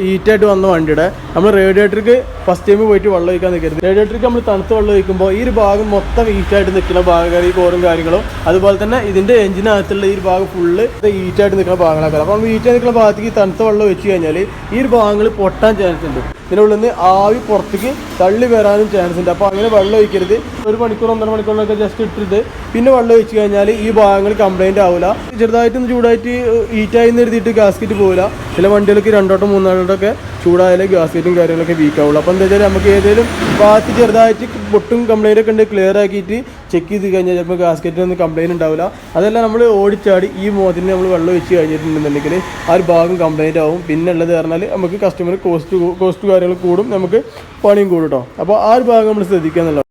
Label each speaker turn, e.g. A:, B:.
A: ഹീറ്റായിട്ട് വന്ന വണ്ടിയുടെ നമ്മൾ റേഡിയേറ്റർക്ക് ഫസ്റ്റ് ടൈം പോയിട്ട് വെള്ളം ഒഴിക്കാൻ നിൽക്കരുത്. റേഡിയേറ്റർക്ക് നമ്മൾ തണുത്ത വെള്ളം ഒഴിക്കുമ്പോൾ ഈ ഒരു ഭാഗം മൊത്തം ഹീറ്റായിട്ട് നിൽക്കുന്ന ഭാഗങ്ങൾ, ഈ കോറും കാര്യങ്ങളും, അതുപോലെ തന്നെ ഇതിൻ്റെ എഞ്ചിനകത്തുള്ള ഈ ഒരു ഭാഗം ഫുള്ള് ഹീറ്റായിട്ട് നിൽക്കുന്ന ഭാഗങ്ങളൊക്കെ. അപ്പോൾ നമ്മൾ ഹീറ്റായിട്ട് നിൽക്കുന്ന ഭാഗത്തേക്ക് തണുത്ത വെള്ളം ഒഴിച്ച് കഴിഞ്ഞാൽ ഈ ഒരു ഭാഗങ്ങൾ പൊട്ടാൻ ചാൻസ് ഉണ്ട്. ഇതിനുള്ളിൽ നിന്ന് ആവി പുറത്തേക്ക് തള്ളി വരാനും ചാൻസ് ഉണ്ട്. അപ്പോൾ അങ്ങനെ വെള്ളം ഒഴിക്കരുത്. 1 മണിക്കൂർ 1.5 മണിക്കൂറിലൊക്കെ ജസ്റ്റ് ഇട്ടിട്ട് പിന്നെ വെള്ളം ഒഴിച്ച് കഴിഞ്ഞാൽ ഈ ഭാഗങ്ങൾ കംപ്ലൈൻറ്റ് ആവില്ല. ചെറുതായിട്ടൊന്ന് ചൂടായിട്ട് ഹീറ്റായി എഴുതിയിട്ട് ഗാസ്കറ്റ് പോകില്ല. ചില വണ്ടികൾക്ക് 2 വട്ടം 3 വട്ടമൊക്കെ ചൂടായാലേ ഗാസ്കറ്റും കാര്യങ്ങളൊക്കെ വീക്ക് ആവുള്ളൂ. അപ്പോൾ എന്താ വെച്ചാൽ നമുക്ക് ഏതെങ്കിലും ഭാഗത്ത് ചെറുതായിട്ട് പൊട്ടും കംപ്ലൈൻ്റ് ഒക്കെ ഉണ്ട് ക്ലിയർ ആക്കിയിട്ട് ചെക്ക് ചെയ്ത് കഴിഞ്ഞാൽ ചിലപ്പോൾ ഗാസ്കറ്റിനൊന്നും കംപ്ലൈൻറ്റ് ഉണ്ടാവില്ല. അതെല്ലാം നമ്മൾ ഓടിച്ചാടി ഈ മോതിന് നമ്മൾ വെള്ളം ഒഴിച്ച് കഴിഞ്ഞിട്ടുണ്ടെന്നുണ്ടെങ്കിൽ ആ ഒരു ഭാഗം കംപ്ലൈൻറ്റ് ആവും. പിന്നെ ഉള്ളത് പറഞ്ഞാൽ നമുക്ക് കസ്റ്റമർ കോസ്റ്റ് കാര്യങ്ങൾ കൂടും, നമുക്ക് പണിയും കൂടും കേട്ടോ. അപ്പോൾ ആ ഒരു ഭാഗം നമ്മൾ ശ്രദ്ധിക്കുക എന്നുള്ളത്.